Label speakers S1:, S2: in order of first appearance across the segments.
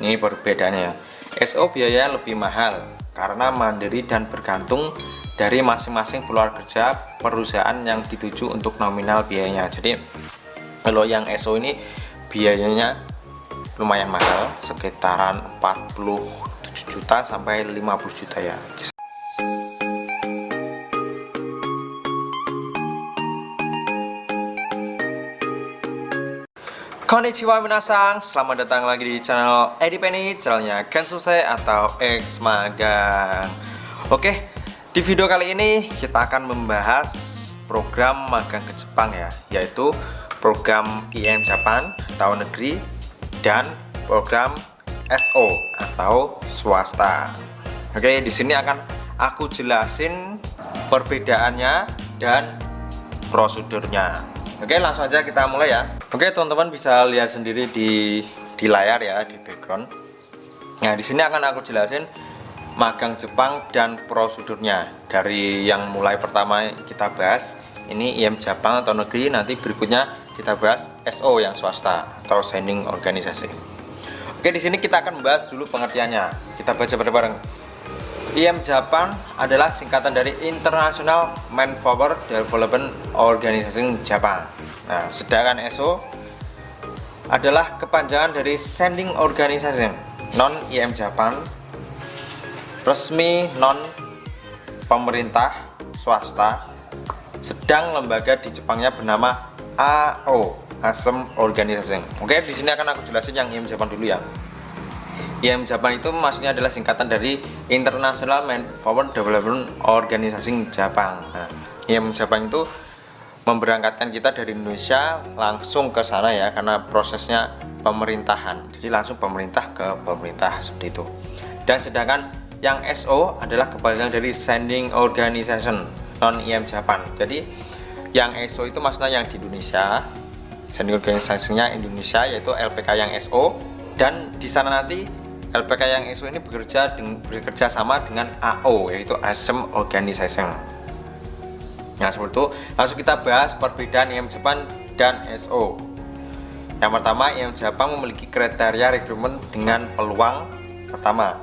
S1: Ini perbedaannya ya. SO biayanya lebih mahal karena mandiri dan bergantung dari masing-masing peluang kerja perusahaan yang dituju untuk nominal biayanya. Jadi kalau yang SO ini biayanya lumayan mahal, sekitaran 47 juta sampai 50 juta ya. Konnichiwa minasang, selamat datang lagi di channel Edi Penny, channelnya Kensusei atau X Magang. Oke, di video kali ini kita akan membahas program magang ke Jepang ya, yaitu program IM Japan atau negeri dan program SO atau swasta. Oke, di sini akan aku jelasin perbedaannya dan prosedurnya. Oke, langsung aja kita mulai ya. Oke, teman-teman bisa lihat sendiri di layar ya, di background. Nah, di sini akan aku jelasin magang Jepang dan prosedurnya. Dari yang mulai pertama kita bahas ini IM Jepang atau negeri, nanti berikutnya kita bahas SO yang swasta atau sending organisasi. Oke, di sini kita akan membahas dulu pengertiannya. Kita baca bareng-bareng. IM Japan adalah singkatan dari International Manpower Development Organization Japan. Nah, sedangkan SO adalah kepanjangan dari Sending Organization Non IM Japan, resmi non pemerintah swasta, sedang lembaga di Jepangnya bernama AO, Asem Organization. Oke, di sini akan aku jelasin yang IM Japan dulu ya. IM Japan itu maksudnya adalah singkatan dari International Manpower Development Organization Japan. Nah, IM Japan itu memberangkatkan kita dari Indonesia langsung ke sana ya, karena prosesnya pemerintahan. Jadi langsung pemerintah ke pemerintah seperti itu. Dan sedangkan yang SO adalah kepanjangan dari Sending Organization Non IM Japan. Jadi yang SO itu maksudnya yang di Indonesia, Sending Organization-nya Indonesia, yaitu LPK yang SO, dan di sana nanti LPK yang SO ini bekerja sama dengan AO, yaitu Asem Organization. Nah, seperti itu. Langsung kita bahas perbedaan IM Jepang dan SO. Yang pertama, IM Jepang memiliki kriteria rekrutmen dengan peluang. Pertama,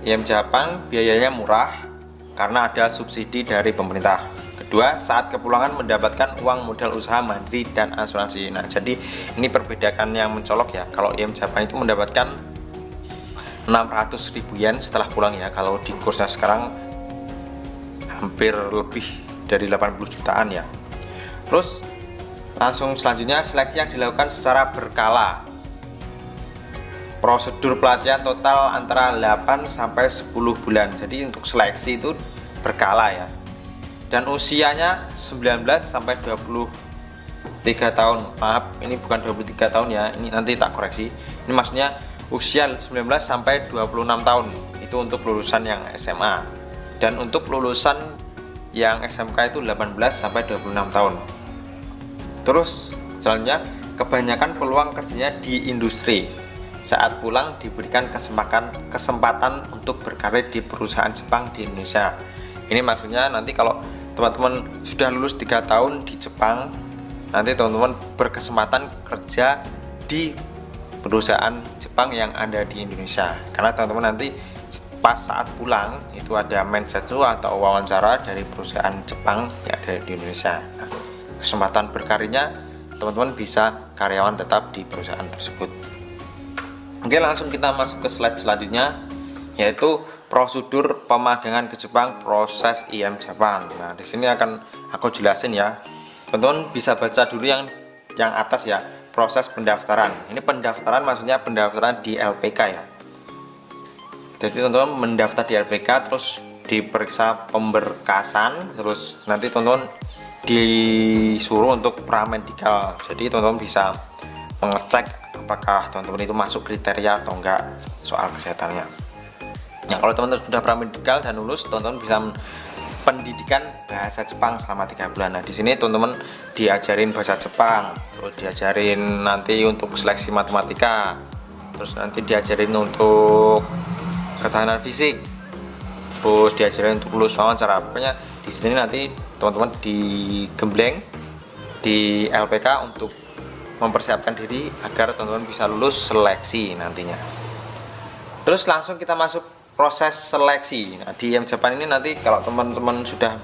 S1: IM Jepang biayanya murah karena ada subsidi dari pemerintah. Kedua, saat kepulangan mendapatkan uang modal usaha mandiri dan asuransi. Nah, jadi ini perbedaan yang mencolok ya. Kalau IM Jepang itu mendapatkan 600.000 yen setelah pulang ya. Kalau di kursnya sekarang hampir lebih dari 80 jutaan ya. Terus langsung selanjutnya, seleksi yang dilakukan secara berkala. Prosedur pelatihan total antara 8 sampai 10 bulan. Jadi untuk seleksi itu berkala ya. Dan usianya 19 sampai 23 tahun. Maaf, ini bukan 23 tahun ya. Ini nanti tak koreksi. Ini maksudnya usia 19 sampai 26 tahun. Itu untuk lulusan yang SMA. Dan untuk lulusan yang SMK itu 18 sampai 26 tahun. Terus selanjutnya, kebanyakan peluang kerjanya di industri. Saat pulang diberikan kesempatan untuk berkarir di perusahaan Jepang di Indonesia. Ini maksudnya nanti kalau teman-teman sudah lulus 3 tahun di Jepang, nanti teman-teman berkesempatan kerja di perusahaan Jepang yang ada di Indonesia. Karena teman-teman nanti pas saat pulang itu ada mensetsu atau wawancara dari perusahaan Jepang yang ada di Indonesia. Nah, kesempatan berkarirnya teman-teman bisa karyawan tetap di perusahaan tersebut. Oke, langsung kita masuk ke slide selanjutnya, yaitu prosedur pemagangan ke Jepang, proses IM Jepang. Nah, di sini akan aku jelasin ya. Teman-teman bisa baca dulu yang atas ya. Proses pendaftaran. Ini pendaftaran maksudnya pendaftaran di LPK ya. Jadi teman-teman mendaftar di LPK, terus diperiksa pemberkasan, terus nanti teman-teman disuruh untuk pramedikal. Jadi teman-teman bisa mengecek apakah teman-teman itu masuk kriteria atau enggak soal kesehatannya. Nah, kalau teman-teman sudah pramedikal dan lulus, teman-teman bisa pendidikan bahasa Jepang selama 3 bulan. Nah, di sini teman-teman diajarin bahasa Jepang, terus diajarin nanti untuk seleksi matematika, terus nanti diajarin untuk ketahanan fisik, terus diajarin untuk lulus wawancara. Pokoknya di sini nanti teman-teman digembleng di LPK untuk mempersiapkan diri agar teman-teman bisa lulus seleksi nantinya. Terus langsung kita masuk proses seleksi. Nah, di IM Japan ini nanti kalau teman-teman sudah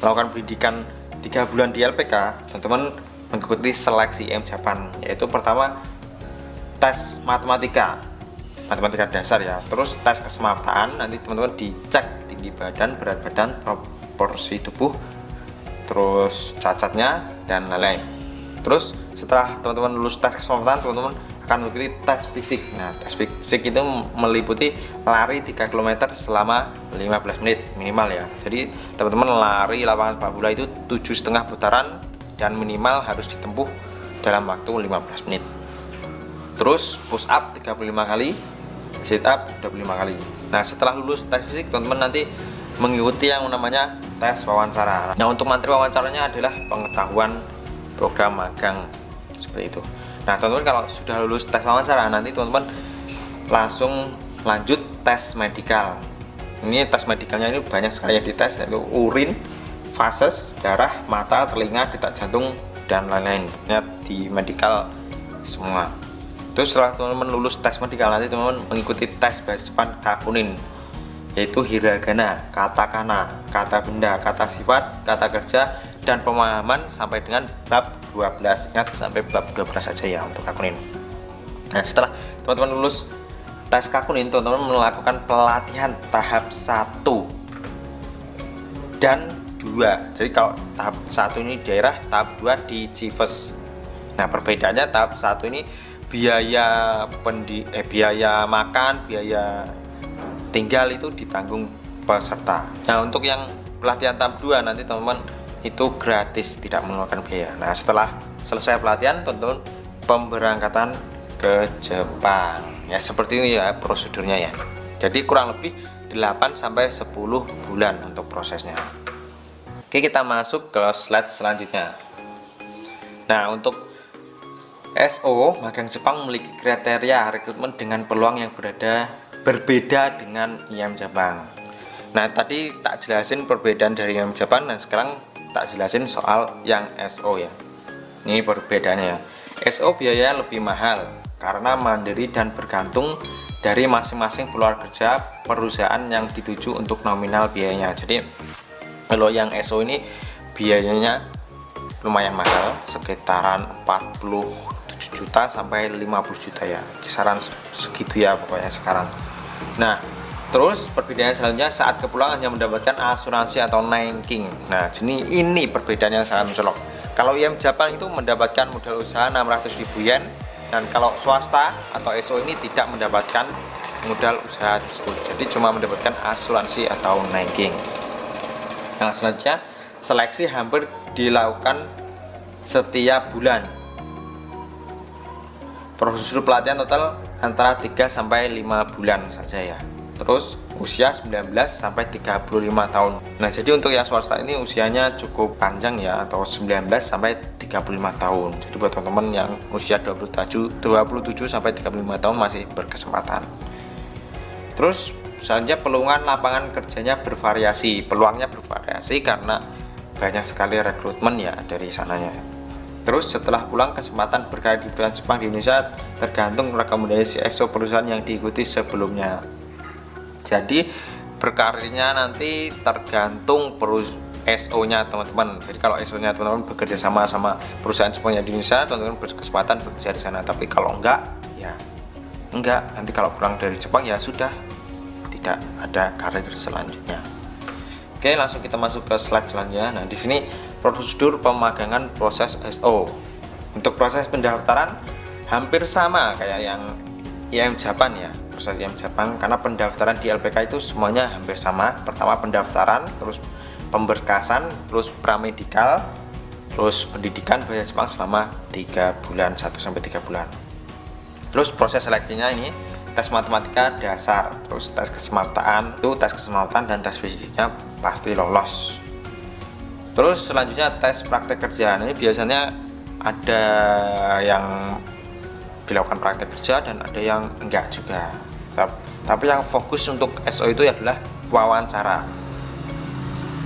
S1: melakukan pendidikan 3 bulan di LPK, teman-teman mengikuti seleksi IM Japan, yaitu pertama tes matematika dasar ya, terus tes kesemaptaan, nanti teman-teman dicek tinggi badan, berat badan, proporsi tubuh, terus cacatnya dan lain-lain. Terus setelah teman-teman lulus tes kesemapatan, teman-teman akan mengikuti tes fisik. Nah, tes fisik itu meliputi lari 3 km selama 15 menit minimal ya. Jadi teman-teman lari lapangan sepak bola itu 7,5 putaran dan minimal harus ditempuh dalam waktu 15 menit. Terus push up 35 kali, sit up 25 kali. Nah, setelah lulus tes fisik, teman-teman nanti mengikuti yang namanya tes wawancara. Nah, untuk materi wawancaranya adalah pengetahuan program magang seperti itu. Nah, teman-teman kalau sudah lulus tes wawancara, nanti teman-teman langsung lanjut tes medikal. Ini tes medikalnya ini banyak sekali yang dites, yaitu urin, fases, darah, mata, telinga, detak jantung, dan lain-lain. Di medikal semua. Terus setelah teman-teman lulus tes medikal, nanti teman-teman mengikuti tes bahasa Jepang Kakunin, yaitu hiragana, katakana, kata benda, kata sifat, kata kerja, dan pemahaman sampai dengan bab 12. Ingat, sampai bab 12 saja ya untuk Kakunin. Nah, setelah teman-teman lulus tes Kakunin, teman-teman melakukan pelatihan tahap 1 dan 2. Jadi kalau tahap 1 ini daerah, tahap 2 di Cives. Nah, perbedaannya tahap 1 ini biaya makan, biaya tinggal itu ditanggung peserta. Nah, untuk yang pelatihan tahap 2 nanti teman-teman itu gratis, tidak mengeluarkan biaya. Nah, setelah selesai pelatihan, teman-teman pemberangkatan ke Jepang. Ya, seperti ini ya prosedurnya ya. Jadi kurang lebih 8 sampai 10 bulan untuk prosesnya. Oke, kita masuk ke slide selanjutnya. Nah, untuk SO magang Jepang memiliki kriteria rekrutmen dengan peluang yang berbeda dengan IM Jepang. Nah, tadi tak jelasin perbedaan dari IM Jepang, dan sekarang tak jelasin soal yang SO ya. Ini perbedaannya ya. SO biayanya lebih mahal karena mandiri dan bergantung dari masing-masing peluang kerja perusahaan yang dituju untuk nominal biayanya. Jadi kalau yang SO ini biayanya lumayan mahal, sekitaran 47 juta sampai 50 juta ya, kisaran segitu ya pokoknya sekarang. Nah, terus perbedaannya selanjutnya saat kepulangan hanya mendapatkan asuransi atau nanking. Nah, jadi ini perbedaan yang sangat mencolok. Kalau IM Jepang itu mendapatkan modal usaha 600.000 yen, dan kalau swasta atau SO ini tidak mendapatkan modal usaha tersebut, jadi cuma mendapatkan asuransi atau nanking. Nah, selanjutnya seleksi hampir dilakukan setiap bulan. Prosedur pelatihan total antara 3 sampai 5 bulan saja ya. Terus usia 19 sampai 35 tahun. Nah, jadi untuk yang swasta ini usianya cukup panjang ya, atau 19 sampai 35 tahun. Jadi buat teman-teman yang usia 27 sampai 35 tahun masih berkesempatan. Terus selanjutnya peluang lapangan kerjanya bervariasi. Peluangnya bervariasi karena banyak sekali rekrutmen ya dari sananya. Terus setelah pulang, kesempatan berkarir di perusahaan Jepang di Indonesia tergantung rekomendasi SO perusahaan yang diikuti sebelumnya. Jadi berkarirnya nanti tergantung SO-nya teman-teman. Jadi kalau SO-nya teman-teman bekerja sama perusahaan Jepang di Indonesia, teman-teman berkesempatan bekerja di sana. Tapi kalau enggak, ya enggak. Nanti kalau pulang dari Jepang ya sudah, tidak ada karir selanjutnya. Oke, langsung kita masuk ke slide selanjutnya. Nah, di sini prosedur pemagangan proses SO. Untuk proses pendaftaran hampir sama kayak yang IM Japan ya, proses IM Japan, karena pendaftaran di LPK itu semuanya hampir sama. Pertama pendaftaran, terus pemberkasan, terus pramedikal, terus pendidikan bahasa Jepang selama 3 bulan, 1 sampai 3 bulan. Terus proses seleksinya ini tes matematika dasar, terus tes kesemaptaan, dan tes fisiknya pasti lolos. Terus selanjutnya tes praktek kerja. Ini biasanya ada yang dilakukan praktek kerja dan ada yang enggak juga. Tapi yang fokus untuk SO itu adalah wawancara.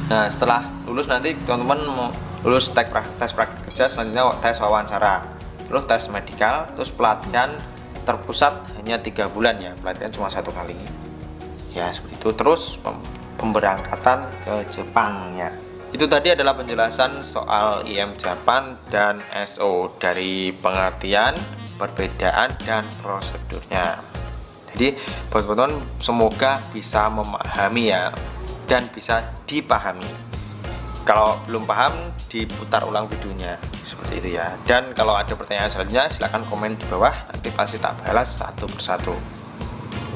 S1: Nah, setelah lulus nanti teman-teman lulus tes praktek kerja, selanjutnya tes wawancara, terus tes medikal, terus pelatihan terpusat hanya 3 bulan ya, pelatihan cuma 1 kali ya, seperti itu. Terus pemberangkatan ke Jepang ya. Itu tadi adalah penjelasan soal IM Japan dan SO dari pengertian, perbedaan, dan prosedurnya. Jadi buat teman-teman semoga bisa memahami ya, dan bisa dipahami. Kalau belum paham diputar ulang videonya seperti itu ya. Dan kalau ada pertanyaan selanjutnya silahkan komen di bawah, nanti pasti tak balas satu persatu.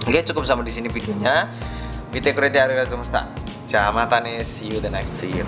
S1: Oke, cukup sampai di sini videonya. Vite Kurete Arigatou Semesta. Jamatane, see you the next video.